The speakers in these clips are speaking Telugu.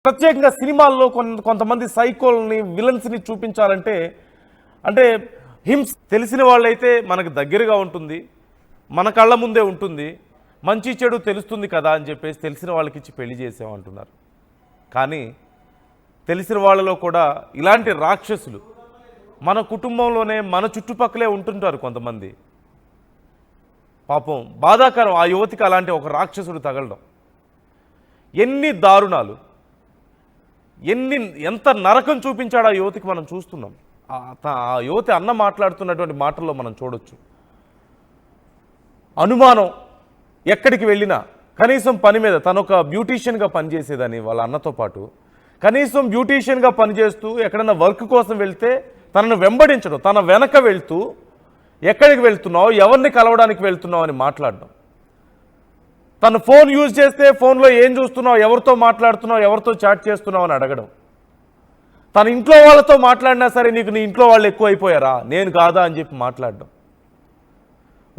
ప్రత్యేకంగా సినిమాల్లో కొంతమంది సైకోల్ని విలన్స్ని చూపించాలంటే అంటే హింస తెలిసిన వాళ్ళైతే మనకు దగ్గరగా ఉంటుంది, మన కళ్ళ ముందే ఉంటుంది, మంచి చెడు తెలుస్తుంది కదా అని చెప్పేసి తెలిసిన వాళ్ళకి ఇచ్చి పెళ్లి చేసామంటున్నారు. కానీ తెలిసిన వాళ్ళలో కూడా ఇలాంటి రాక్షసులు మన కుటుంబంలోనే మన చుట్టుపక్కలే ఉంటుంటారు కొంతమంది. పాపం బాధాకరం ఆ యువతికి అలాంటి ఒక రాక్షసుడు తగలడం. ఎన్ని దారుణాలు, ఎంత నరకం చూపించాడు ఆ యువతికి మనం చూస్తున్నాం. ఆ యువతి అన్న మాట్లాడుతున్నటువంటి మాటల్లో మనం చూడొచ్చు. అనుమానం ఎక్కడికి వెళ్ళినా కనీసం పని మీద తను ఒక బ్యూటీషియన్గా పనిచేసేదని వాళ్ళ అన్నతో పాటు కనీసం బ్యూటీషియన్గా పనిచేస్తూ ఎక్కడైనా వర్క్ కోసం వెళ్తే తనను వెంబడించడం, తన వెనక వెళ్తూ ఎక్కడికి వెళ్తున్నావు, ఎవరిని కలవడానికి వెళ్తున్నావు అని మాట్లాడడం. తను ఫోన్ యూజ్ చేస్తే ఫోన్లో ఏం చూస్తున్నావు, ఎవరితో మాట్లాడుతున్నావు, ఎవరితో చాట్ చేస్తున్నావు అని అడగడం. తన ఇంట్లో వాళ్ళతో మాట్లాడినా సరే నీకు నీ ఇంట్లో వాళ్ళు ఎక్కువ అయిపోయారా, నేను కాదా అని చెప్పి మాట్లాడడం.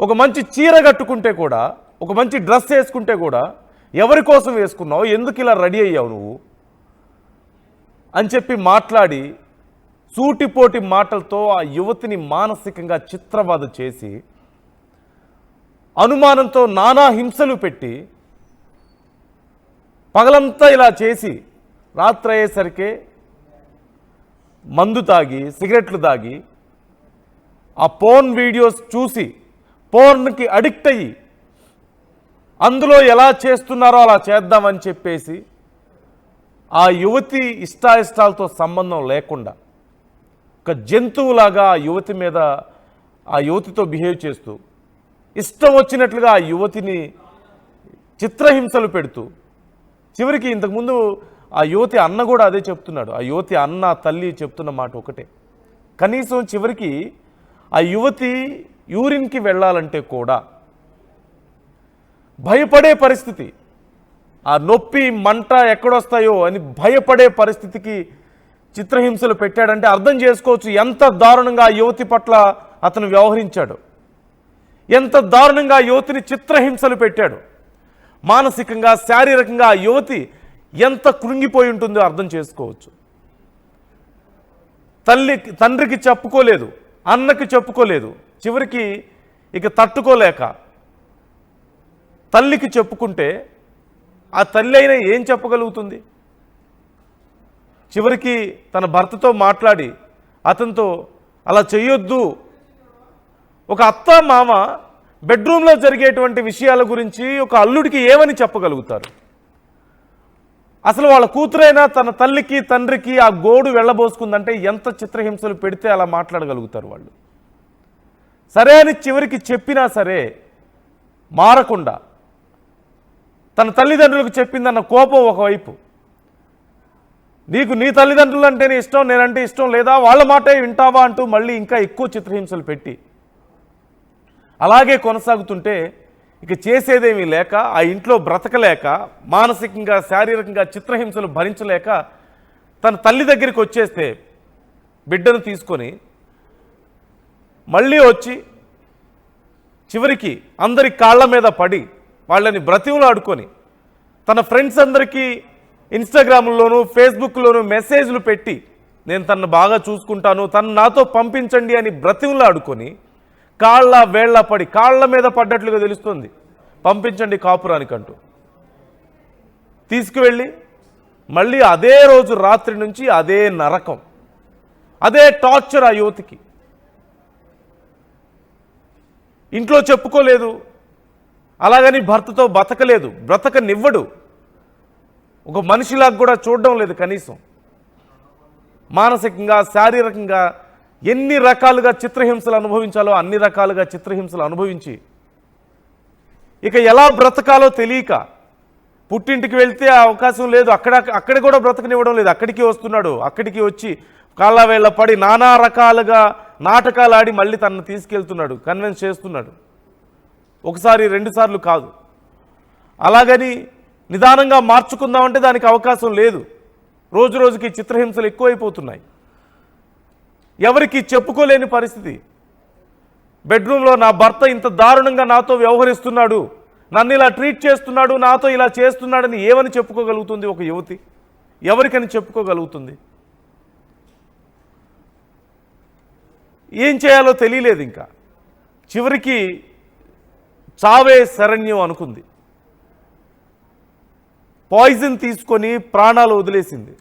ఒక మంచి చీర కట్టుకుంటే కూడా, ఒక మంచి డ్రెస్ వేసుకుంటే కూడా ఎవరి కోసం వేసుకున్నావు, ఎందుకు ఇలా రెడీ అయ్యావు నువ్వు అని చెప్పి మాట్లాడి సూటిపోటి మాటలతో ఆ యువతిని మానసికంగా చిత్రవద చేసి అనుమానంతో నానా హింసలు పెట్టి పగలంతా ఇలా చేసి రాత్రి అయ్యేసరికే మందు తాగి సిగరెట్లు తాగి ఆ పోర్న్ వీడియోస్ చూసి పోర్న్కి అడిక్ట్ అయ్యి అందులో ఎలా చేస్తున్నారో అలా చేద్దామని చెప్పేసి ఆ యువతి ఇష్టాయిష్టాలతో సంబంధం లేకుండా ఒక జంతువులాగా ఆ యువతి మీద ఆ యువతితో బిహేవ్ చేస్తూ ఇష్టం వచ్చినట్లుగా ఆ యువతిని చిత్రహింసలు పెడుతూ చివరికి ఇంతకుముందు ఆ యువతి అన్న కూడా అదే చెప్తున్నాడు. ఆ యువతి అన్న తల్లి చెప్తున్న మాట ఒకటే, కనీసం చివరికి ఆ యువతి యూరిన్కి వెళ్ళాలంటే కూడా భయపడే పరిస్థితి, ఆ నొప్పి మంట ఎక్కడొస్తాయో అని భయపడే పరిస్థితికి చిత్రహింసలు పెట్టాడంటే అర్థం చేసుకోవచ్చు ఎంత దారుణంగా ఆ యువతి పట్ల అతను వ్యవహరించాడు, ఎంత దారుణంగా ఆ యువతిని చిత్రహింసలు పెట్టాడు. మానసికంగా శారీరకంగా ఆ యువతి ఎంత కృంగిపోయి ఉంటుందో అర్థం చేసుకోవచ్చు. తండ్రికి చెప్పుకోలేదు, అన్నకి చెప్పుకోలేదు, చివరికి ఇక తట్టుకోలేక తల్లికి చెప్పుకుంటే ఆ తల్లి అయినా ఏం చెప్పగలుగుతుంది. చివరికి తన భర్తతో మాట్లాడి అతనితో అలా చేయొద్దు. ఒక అత్త మామ బెడ్రూమ్లో జరిగేటువంటి విషయాల గురించి ఒక అల్లుడికి ఏమని చెప్పగలుగుతారు? అసలు వాళ్ళ కూతురైనా తన తల్లికి తండ్రికి ఆ గోడు వెళ్ళబోసుకుందంటే ఎంత చిత్రహింసలు పెడితే అలా మాట్లాడగలుగుతారు వాళ్ళు. సరే అని చివరికి చెప్పినా సరే మారకుండా తన తల్లిదండ్రులకు చెప్పిందన్న కోపం ఒకవైపు, నీకు నీ తల్లిదండ్రులు అంటేనే ఇష్టం, నేనంటే ఇష్టం లేదా, వాళ్ళ మాటే వింటావా అంటూ మళ్ళీ ఇంకా ఎక్కువ చిత్రహింసలు పెట్టి అలాగే కొనసాగుతుంటే ఇక చేసేదేమీ లేక ఆ ఇంట్లో బ్రతకలేక మానసికంగా శారీరకంగా చిత్రహింసలు భరించలేక తన తల్లి దగ్గరికి వచ్చేస్తే బిడ్డను తీసుకొని మళ్ళీ వచ్చి చివరికి అందరి కాళ్ళ మీద పడి వాళ్ళని బ్రతిమలాడుకొని తన ఫ్రెండ్స్ అందరికీ ఇన్స్టాగ్రామ్లోను ఫేస్బుక్లోను మెసేజ్లు పెట్టి నేను తనను బాగా చూసుకుంటాను, తను నాతో పంపించండి అని బ్రతిమలాడుకొని కాళ్ళ వేళ్ల పడి కాళ్ళ మీద పడ్డట్లుగా తెలుస్తుంది పంపించండి కాపురానికంటూ తీసుకువెళ్ళి మళ్ళీ అదే రోజు రాత్రి నుంచి అదే నరకం, అదే టార్చర్ ఆ యువతికి. ఇంట్లో చెప్పుకోలేదు, అలాగని భర్తతో బతకలేదు, బ్రతకనివ్వడు, ఒక మనిషిలాగా కూడా చూడడం లేదు కనీసం. మానసికంగా శారీరకంగా ఎన్ని రకాలుగా చిత్రహింసలు అనుభవించాలో అన్ని రకాలుగా చిత్రహింసలు అనుభవించి ఇక ఎలా బ్రతకాలో తెలియక పుట్టింటికి వెళ్తే ఆ అవకాశం లేదు, అక్కడ కూడా బ్రతకనివ్వడం లేదు, అక్కడికి వస్తున్నాడు, అక్కడికి వచ్చి కాళ్ళ వేళ్ళ పడి నానా రకాలుగా నాటకాలు ఆడి మళ్ళీ తనను తీసుకెళ్తున్నాడు, కన్విన్స్ చేస్తున్నాడు. ఒకసారి రెండుసార్లు కాదు. అలాగని నిదానంగా మార్చుకుందామంటే దానికి అవకాశం లేదు. రోజు రోజుకి చిత్రహింసలు ఎక్కువైపోతున్నాయి, ఎవరికి చెప్పుకోలేని పరిస్థితి. బెడ్రూమ్లో నా భర్త ఇంత దారుణంగా నాతో వ్యవహరిస్తున్నాడు, నన్ను ఇలా ట్రీట్ చేస్తున్నాడు, నాతో ఇలా చేస్తున్నాడని ఏమని చెప్పుకోగలుగుతుంది ఒక యువతి? ఎవరికని చెప్పుకోగలుగుతుంది? ఏం చేయాలో తెలియలేదు. ఇంకా చివరికి చావే శరణ్యం అనుకుంది. పాయిజన్ తీసుకొని ప్రాణాలు వదిలేసింది.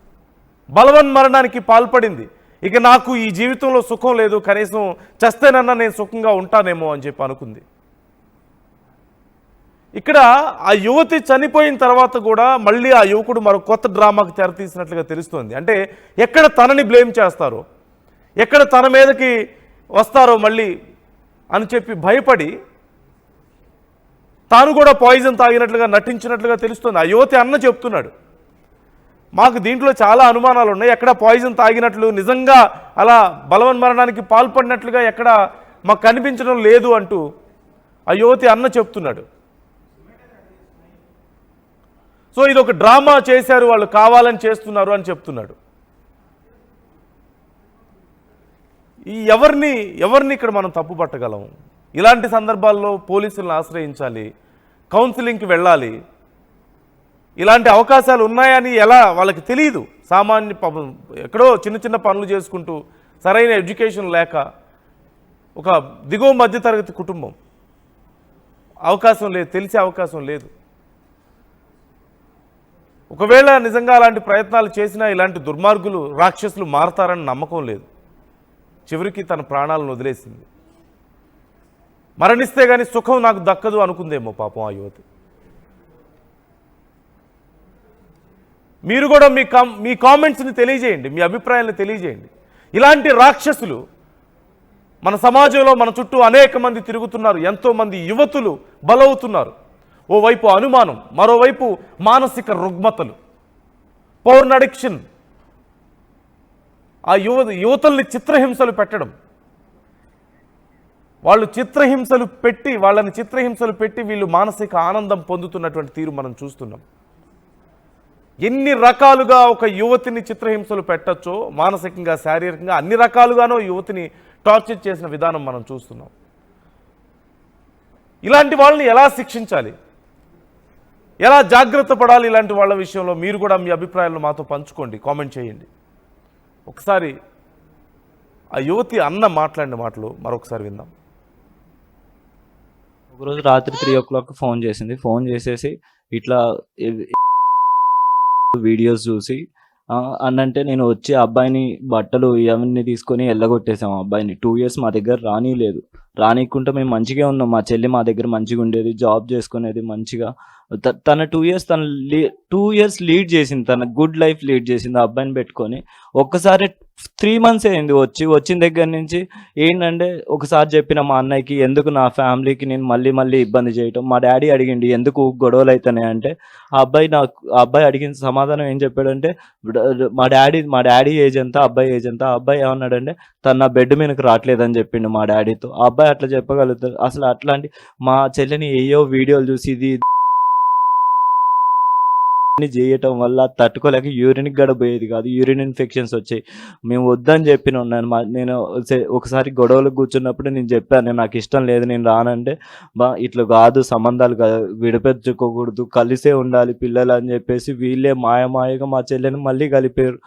బలవన్మరణానికి పాల్పడింది. ఇక నాకు ఈ జీవితంలో సుఖం లేదు, కనీసం చస్తేనన్నా నేను సుఖంగా ఉంటానేమో అని చెప్పి అనుకుంది. ఇక్కడ ఆ యువతి చనిపోయిన తర్వాత కూడా మళ్ళీ ఆ యువకుడు మరో కొత్త డ్రామాకు తెరతీసినట్లుగా తెలుస్తోంది. అంటే ఎక్కడ తనని బ్లేమ్ చేస్తారో, ఎక్కడ తన మీదకి వస్తారో మళ్ళీ అని చెప్పి భయపడి తాను కూడా పాయిజన్ తాగినట్లుగా నటించినట్లుగా తెలుస్తుంది. ఆ యువతి అన్న చెప్తున్నాడు, మాకు దీంట్లో చాలా అనుమానాలు ఉన్నాయి, ఎక్కడ పాయిజన్ తాగినట్లు నిజంగా అలా బలవన్మరణానికి పాల్పడినట్లుగా ఎక్కడ మాకు కనిపించడం లేదు అంటూ ఆ యువతి అన్న చెప్తున్నాడు. సో ఇది ఒక డ్రామా చేశారు, వాళ్ళు కావాలని చేస్తున్నారు అని చెప్తున్నాడు. ఈ ఎవరిని ఇక్కడ మనం తప్పు పట్టగలం? ఇలాంటి సందర్భాల్లో పోలీసులను ఆశ్రయించాలి, కౌన్సిలింగ్కి వెళ్ళాలి. ఇలాంటి అవకాశాలు ఉన్నాయని ఎలా వాళ్ళకి తెలియదు. సామాన్య ఎక్కడో చిన్న చిన్న పనులు చేసుకుంటూ సరైన ఎడ్యుకేషన్ లేక ఒక దిగువ మధ్యతరగతి కుటుంబం, అవకాశం లేదు, తెలిసే అవకాశం లేదు. ఒకవేళ నిజంగా అలాంటి ప్రయత్నాలు చేసినా ఇలాంటి దుర్మార్గులు రాక్షసులు మారతారని నమ్మకం లేదు. చివరికి తన ప్రాణాలను వదిలేసింది. మరణిస్తే కానీ సుఖం నాకు దక్కదు అనుకుందేమో పాపం ఆ యువతి. మీరు కూడా మీ కామెంట్స్ని తెలియజేయండి, మీ అభిప్రాయాలను తెలియజేయండి. ఇలాంటి రాక్షసులు మన సమాజంలో మన చుట్టూ అనేక మంది తిరుగుతున్నారు. ఎంతోమంది యువతులు బలవుతున్నారు. ఓవైపు అనుమానం, మరోవైపు మానసిక రుగ్మతలు, పౌర్న్ అడిక్షన్, ఆ యువతల్ని చిత్రహింసలు పెట్టడం, వాళ్ళని చిత్రహింసలు పెట్టి వీళ్ళు మానసిక ఆనందం పొందుతున్నటువంటి తీరు మనం చూస్తున్నాం. ఎన్ని రకాలుగా ఒక యువతిని చిత్రహింసలు పెట్టచ్చో, మానసికంగా శారీరకంగా అన్ని రకాలుగానో యువతిని టార్చర్ చేసిన విధానం మనం చూస్తున్నాం. ఇలాంటి వాళ్ళని ఎలా శిక్షించాలి, ఎలా జాగ్రత్త పడాలి ఇలాంటి వాళ్ళ విషయంలో మీరు కూడా మీ అభిప్రాయాలను మాతో పంచుకోండి, కామెంట్ చేయండి. ఒకసారి ఆ యువతి అన్న మాట్లాడిన మాటలు మరొకసారి విందాం. ఒకరోజు రాత్రి 3 o'clock ఫోన్ చేసింది. ఫోన్ చేసేసి ఇట్లా వీడియోస్ చూసి అన్నంటే నేను వచ్చి అబ్బాయిని బట్టలు ఇవన్నీ తీసుకొని వెళ్ళగొట్టేసాము. అబ్బాయిని 2 years మా దగ్గర రానికుంటే మేము మంచిగా ఉన్నాం. మా చెల్లి మా దగ్గర మంచిగా ఉండేది, జాబ్ చేసుకునేది మంచిగా. తన 2 years లీడ్ చేసింది, తన గుడ్ లైఫ్ లీడ్ చేసింది ఆ అబ్బాయిని పెట్టుకొని. ఒక్కసారి 3 months అయింది వచ్చిన దగ్గర నుంచి. ఏంటంటే ఒకసారి చెప్పిన మా అన్నయ్యకి, ఎందుకు నా ఫ్యామిలీకి నేను మళ్ళీ ఇబ్బంది చేయటం. మా డాడీ అడిగిండి ఎందుకు గొడవలు అవుతున్నాయి అంటే, ఆ అబ్బాయి అడిగిన సమాధానం ఏం చెప్పాడంటే, మా డాడీ ఏజ్ ఎంత, అబ్బాయి ఏజ్ ఎంత. ఆ అబ్బాయి ఏమన్నాడంటే, తను నా బెడ్ మీదకి రావట్లేదని చెప్పిండు మా డాడీతో. ఆ అబ్బాయి అట్లా చెప్పగలుగుతారు? అసలు అట్లాంటి మా చెల్లిని ఏయో వీడియోలు చూసి ఇది చేయటం వల్ల తట్టుకోలేక యూరిన్కి కూడా పోయేది కాదు, యూరిన్ ఇన్ఫెక్షన్స్ వచ్చాయి. మేము వద్దని చెప్పిన నేను ఒకసారి గొడవలు కూర్చున్నప్పుడు నేను చెప్పాను, నాకు ఇష్టం లేదు నేను రానంటే, ఇట్లా కాదు సంబంధాలు విడిపించుకోకూడదు, కలిసే ఉండాలి పిల్లలు అని చెప్పేసి వీళ్ళే మాయగా మా చెల్లెని మళ్ళీ కలిపారు.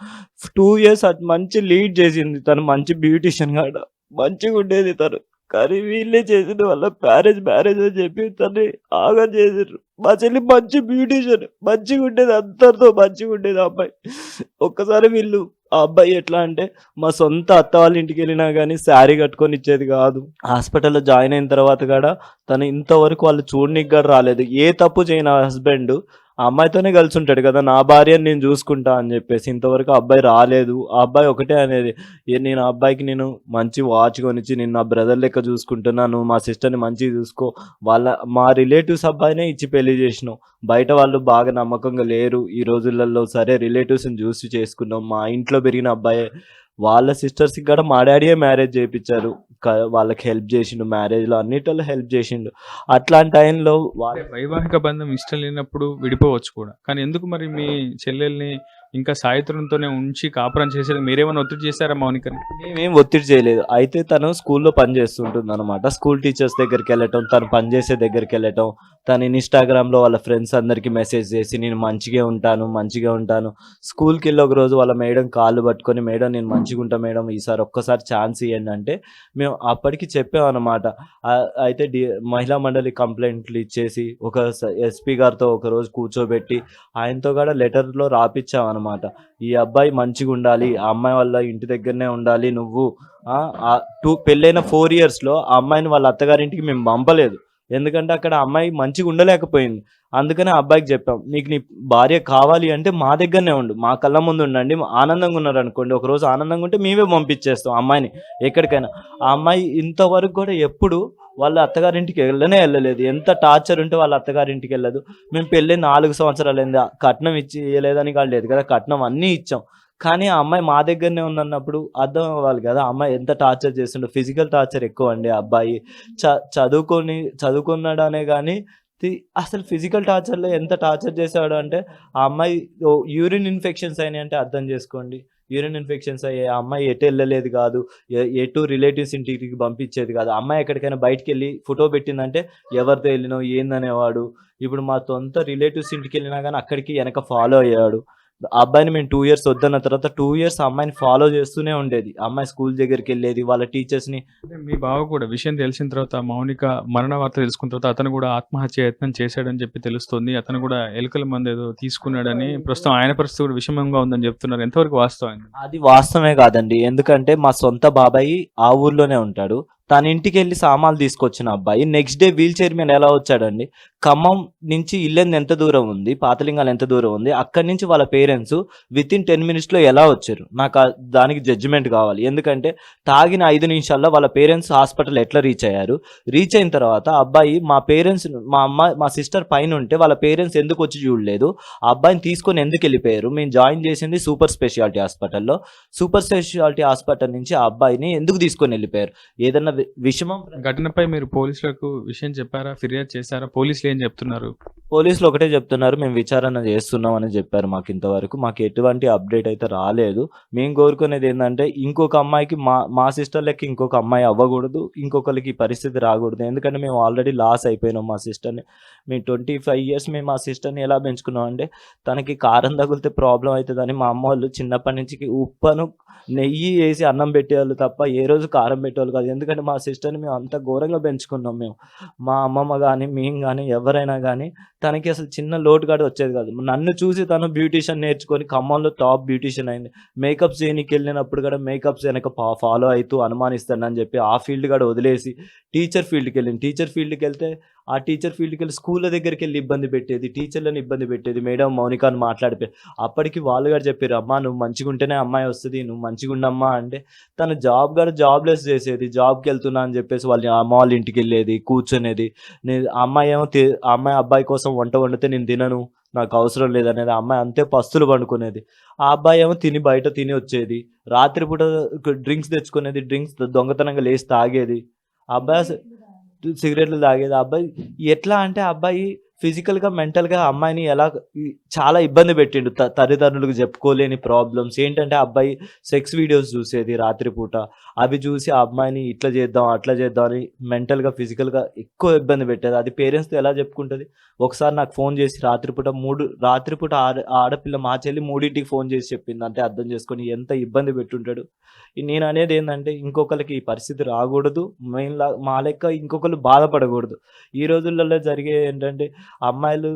2 years మంచి లీడ్ చేసింది తను, మంచి బ్యూటిషియన్ కాడ మంచిగా ఉండేది తను. కానీ వీళ్ళే చేసిన వల్ల మ్యారేజ్ అని చెప్పి తను ఆగా చేసారు. మా చెల్లి మంచి బ్యూటిషియన్, మంచిగా ఉండేది, అందరితో మంచిగా ఉండేది ఆ అబ్బాయి. ఒక్కసారి ఆ అబ్బాయి ఎట్లా అంటే, మా సొంత అత్త వాళ్ళ ఇంటికి వెళ్ళినా కానీ శారీ కట్టుకొని ఇచ్చేది కాదు. హాస్పిటల్లో జాయిన్ అయిన తర్వాత కూడా తను ఇంతవరకు వాళ్ళు చూడనికి కూడా రాలేదు. ఏ తప్పు చేయని హస్బెండ్ ఆ అమ్మాయితోనే కలిసి ఉంటాడు కదా, నా భార్యని నేను చూసుకుంటా అని చెప్పేసి ఇంతవరకు అబ్బాయి రాలేదు. ఆ అబ్బాయి ఒకటే అనేది, నేను ఆ అబ్బాయికి నేను మంచి వాచ్ కొనిచ్చి నేను నా బ్రదర్ లెక్క చూసుకుంటున్నాను, మా సిస్టర్ని మంచిగా చూసుకో, మా రిలేటివ్స్ అబ్బాయినే ఇచ్చి పెళ్లి చేసినాం. బయట వాళ్ళు బాగా నమ్మకంగా లేరు ఈ రోజులలో. సరే రిలేటివ్స్ని చూసి చేసుకున్నాం. మా ఇంట్లో పెరిగిన అబ్బాయే, వాళ్ళ సిస్టర్స్కి కూడా మా డాడీయే మ్యారేజ్ చేయించారు. వాళ్ళకి హెల్ప్ చేసిండు, మ్యారేజ్లో అన్నిటిలో హెల్ప్ చేసిండు. అట్లాంటి టైంలో వైవాహిక బంధం ఇష్టం లేనప్పుడు విడిపోవచ్చు కూడా, కానీ ఎందుకు మరి మీ చెల్లెల్ని ఇంకా సాయిత్రంతోనే ఉంచి కాపురం చేసేది మీరేమైనా ఒత్తిడి చేశారా మౌనికని? మేమేం ఒత్తిడి చేయలేదు. అయితే తను స్కూల్లో పని చేస్తుంటుంది అనమాట. స్కూల్ టీచర్స్ దగ్గరికి వెళ్ళటం, తను పనిచేసే దగ్గరికి వెళ్ళటం, తను ఇన్స్టాగ్రామ్లో వాళ్ళ ఫ్రెండ్స్ అందరికీ మెసేజ్ చేసి నేను మంచిగా ఉంటాను. స్కూల్కి వెళ్ళి ఒక రోజు వాళ్ళ మేడం కాళ్ళు పట్టుకొని, మేడం నేను మంచిగా ఉంటా మేడం, ఈసారి ఒక్కసారి ఛాన్స్ ఇవ్వండి అంటే మేము అప్పటికి చెప్పామన్నమాట. అయితే మహిళా మండలి కంప్లైంట్లు ఇచ్చేసి ఒక ఎస్పీ గారితో ఒకరోజు కూర్చోబెట్టి ఆయనతో కూడా లెటర్లో రాపిచ్చామన్నమాట. ఈ అబ్బాయి మంచిగా ఉండాలి, ఆ అమ్మాయి వాళ్ళ ఇంటి దగ్గరనే ఉండాలి, నువ్వు పెళ్ళైన 4 yearsలో ఆ అమ్మాయిని వాళ్ళ అత్తగారింటికి మేము పంపలేదు. ఎందుకంటే అక్కడ అమ్మాయి మంచిగా ఉండలేకపోయింది. అందుకనే ఆ అబ్బాయికి చెప్పాం, నీకు నీ భార్య కావాలి అంటే మా దగ్గరనే ఉండు, మా కళ్ళ ముందు ఉండండి. ఆనందంగా ఉన్నారనుకోండి, ఒకరోజు ఆనందంగా ఉంటే మేమే పంపించేస్తాం అమ్మాయిని ఎక్కడికైనా. ఆ అమ్మాయి ఇంతవరకు కూడా ఎప్పుడు వాళ్ళ అత్తగారింటికి వెళ్ళలేదు. ఎంత టార్చర్ ఉంటే వాళ్ళ అత్తగారింటికి వెళ్ళదు. మేము పెళ్ళి 4 సంవత్సరాలు అయింది, కట్నం ఇచ్చి ఇవ్వలేదని కాదు లేదు కదా, కట్నం అన్నీ ఇచ్చాం. కానీ ఆ అమ్మాయి మా దగ్గరనే ఉందన్నప్పుడు అర్థం అవ్వాలి కదా, ఆ అమ్మాయి ఎంత టార్చర్ చేస్తుండో. ఫిజికల్ టార్చర్ ఎక్కువ అండి ఆ అబ్బాయి. చదువుకున్నాడనే కానీ అసలు ఫిజికల్ టార్చర్లో ఎంత టార్చర్ చేశాడు అంటే, ఆ అమ్మాయి యూరిన్ ఇన్ఫెక్షన్స్ అయినాయి అంటే అర్థం చేసుకోండి. యూరిన్ ఇన్ఫెక్షన్స్ అయ్యాయి, ఆ అమ్మాయి ఎటు వెళ్ళలేదు కాదు, ఎటు రిలేటివ్స్ ఇంటికి పంపించేది కాదు. ఆ అమ్మాయి ఎక్కడికైనా బయటికి వెళ్ళి ఫోటో పెట్టిందంటే ఎవరితో వెళ్ళినావు ఏందనేవాడు. ఇప్పుడు మా సొంత రిలేటివ్స్ ఇంటికి వెళ్ళినా కానీ అక్కడికి వెనక ఫాలో అయ్యాడు. ఆ అబ్బాయిని మేము 2 years వద్దన్న తర్వాత 2 years ఆ అమ్మాయిని ఫాలో చేస్తూనే ఉండేది. ఆ అమ్మాయి స్కూల్ దగ్గరికి వెళ్ళేది, వాళ్ళ టీచర్స్ని. అంటే మీ బావ కూడా విషయం తెలిసిన తర్వాత, మౌనిక మరణ వార్త తెలుసుకున్న తర్వాత అతను కూడా ఆత్మహత్య యత్నం చేశాడని చెప్పి తెలుస్తుంది. అతను కూడా ఎలుకల మందు ఏదో తీసుకున్నాడని, ప్రస్తుతం ఆయన పరిస్థితి కూడా విషమంగా ఉందని చెప్తున్నారు. ఎంతవరకు వాస్తవం? అది వాస్తవమే కాదండి. ఎందుకంటే మా సొంత బాబాయి ఆ ఊర్లోనే ఉంటాడు. తన ఇంటికి వెళ్ళి సామాన్లు తీసుకొచ్చిన అబ్బాయి నెక్స్ట్ డే వీల్ చైర్ మీద ఎలా వచ్చాడండి? ఖమ్మం నుంచి ఇల్లెందు ఎంత దూరం ఉంది, పాతలింగాలు ఎంత దూరం ఉంది, అక్కడి నుంచి వాళ్ళ పేరెంట్స్ వితిన్ 10 minutesలో ఎలా వచ్చారు? నాకు దానికి జడ్జిమెంట్ కావాలి. ఎందుకంటే తాగిన 5 నిమిషాల్లో వాళ్ళ పేరెంట్స్ హాస్పిటల్ ఎట్లా రీచ్ అయ్యారు? రీచ్ అయిన తర్వాత అబ్బాయి మా సిస్టర్ పైన ఉంటే వాళ్ళ పేరెంట్స్ ఎందుకు వచ్చి చూడలేదు? ఆ అబ్బాయిని తీసుకొని ఎందుకు వెళ్ళిపోయారు? మేము జాయిన్ చేసింది సూపర్ స్పెషాలిటీ హాస్పిటల్లో. సూపర్ స్పెషాలిటీ హాస్పిటల్ నుంచి ఆ అబ్బాయిని ఎందుకు తీసుకొని వెళ్ళిపోయారు? ఏదన్నా విషమం ఘటనపై మీరు పోలీసులకు విషయం చెప్పారా? ఫిర్యాదు చేశారా? పోలీసులు ఏం చెప్తున్నారు? పోలీసులు ఒకటే చెప్తున్నారు, మేము విచారణ చేస్తున్నాం అని చెప్పారు. మాకు ఇంతవరకు ఎటువంటి అప్డేట్ అయితే రాలేదు. మేము కోరుకునేది ఏంటంటే ఇంకొక అమ్మాయికి మా సిస్టర్ లెక్క ఇంకొక అమ్మాయి అవ్వకూడదు, ఇంకొకరికి ఈ పరిస్థితి రాకూడదు. ఎందుకంటే మేము ఆల్రెడీ లాస్ అయిపోయినాం మా సిస్టర్ని. మేము 25 years మేము మా సిస్టర్ని ఎలా పెంచుకున్నాం అంటే, తనకి కారం తగిలితే ప్రాబ్లం అవుతుందని మా అమ్మ వాళ్ళు చిన్నప్పటి నుంచి ఉప్పను నెయ్యి వేసి అన్నం పెట్టేవాళ్ళు తప్ప ఏ రోజు కారం పెట్టేవాళ్ళు కాదు. ఎందుకంటే మా సిస్టర్ని మేము అంత ఘోరంగా పెంచుకున్నాం. మా అమ్మమ్మ కానీ మేము కానీ ఎవరైనా కానీ తనకి అసలు చిన్న లోటు కూడా వచ్చేది కాదు. నన్ను చూసి తను బ్యూటీషియన్ నేర్చుకొని ఖమ్మంలో టాప్ బ్యూటీషియన్ అయింది. మేకప్స్ చేయడానికి వెళ్ళినప్పుడు కూడా మేకప్స్ వెనక ఫాలో అవుతూ అనుమానిస్తానని చెప్పి ఆ ఫీల్డ్ కూడా వదిలేసి టీచర్ ఫీల్డ్కి వెళ్ళింది. టీచర్ ఫీల్డ్కి వెళ్తే ఆ టీచర్ ఫీల్డ్కి వెళ్ళి స్కూళ్ళ దగ్గరికి వెళ్ళి ఇబ్బంది పెట్టేది, టీచర్లను ఇబ్బంది పెట్టేది. మేడం మౌనికాను మాట్లాడిపోయి అప్పటికి వాళ్ళు కూడా చెప్పారు, అమ్మా నువ్వు మంచిగా ఉంటేనే అమ్మాయి వస్తుంది, నువ్వు మంచిగా ఉండమ్మా అంటే తను జాబ్లెస్ చేసేది. జాబ్కి వెళ్తున్నా అని చెప్పేసి అమ్మ వాళ్ళ ఇంటికి వెళ్ళేది, కూర్చునేది. ఆ అమ్మాయి అబ్బాయి కోసం వంట వండితే నేను తినను, నాకు అవసరం లేదనేది. ఆ అమ్మాయి అంతే పస్తులు పండుకునేది. ఆ అబ్బాయి ఏమో బయట తిని వచ్చేది. రాత్రిపూట డ్రింక్స్ తెచ్చుకునేది, డ్రింక్స్ దొంగతనంగా లేచి తాగేది. ఆ అబ్బాయి సిగరెట్లు తాగేది. ఆ అబ్బాయి ఎట్లా అంటే ఆ అబ్బాయి ఫిజికల్గా మెంటల్గా అమ్మాయిని చాలా ఇబ్బంది పెట్టిండు. తల్లిదండ్రులకు చెప్పుకోలేని ప్రాబ్లమ్స్ ఏంటంటే, ఆ అబ్బాయి సెక్స్ వీడియోస్ చూసేది రాత్రిపూట. అవి చూసి ఆ అమ్మాయిని ఇట్లా చేద్దాం అట్లా చేద్దాం అని మెంటల్గా ఫిజికల్గా ఎక్కువ ఇబ్బంది పెట్టేది. అది పేరెంట్స్తో ఎలా చెప్పుకుంటుంది? ఒకసారి నాకు ఫోన్ చేసి రాత్రిపూట ఆడపిల్ల మా చెల్లి 3ంటికి ఫోన్ చేసి చెప్పింది అంటే అర్థం చేసుకొని ఎంత ఇబ్బంది పెట్టుంటాడు. నేను అనేది ఏంటంటే ఇంకొకరికి ఈ పరిస్థితి రాకూడదు, మా లెక్క ఇంకొకరు బాధపడకూడదు. ఈ రోజులలో జరిగే ఏంటంటే అమ్మాయిలు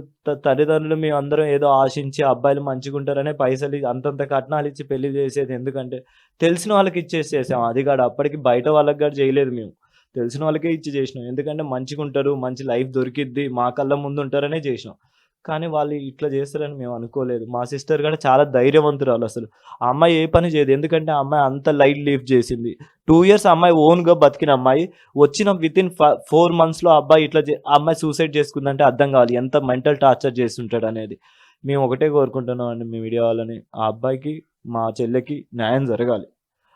తల్లిదండ్రులు మేము అందరం ఏదో ఆశించి అబ్బాయిలు మంచిగా ఉంటారనే పైసలు అంతంత కట్నాలు ఇచ్చి పెళ్లి చేసేది. ఎందుకంటే తెలిసిన వాళ్ళకి ఇచ్చేసేసాం. అది కాదు, అప్పటికి బయట వాళ్ళకి కూడా చేయలేదు. మేము తెలిసిన వాళ్ళకే ఇచ్చి చేసినాం. ఎందుకంటే మంచిగా ఉంటారు, మంచి లైఫ్ దొరికిద్ది, మా కళ్ళ ముందు ఉంటారనే చేసినాం. కానీ వాళ్ళు ఇట్లా చేస్తారని మేము అనుకోలేదు. మా సిస్టర్ కూడా చాలా ధైర్యవంతురాలు. అసలు ఆ అమ్మాయి ఏ పని చేయదు. ఎందుకంటే ఆ అమ్మాయి అంత లైట్ లీవ్ చేసింది. 2 years అమ్మాయి ఓన్గా బతికిన అమ్మాయి వచ్చిన వితిన్ 4 monthsలో అబ్బాయి ఆ అమ్మాయి సూసైడ్ చేసుకుందంటే అర్థం కావాలి ఎంత మెంటల్ టార్చర్ చేస్తుంటాడు అనేది. మేము ఒకటే కోరుకుంటున్నాం అండి మీ మీడియా వాళ్ళని, ఆ అబ్బాయికి మా చెల్లెకి న్యాయం జరగాలి.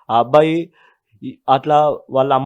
ఆ అబ్బాయి అట్లా వాళ్ళ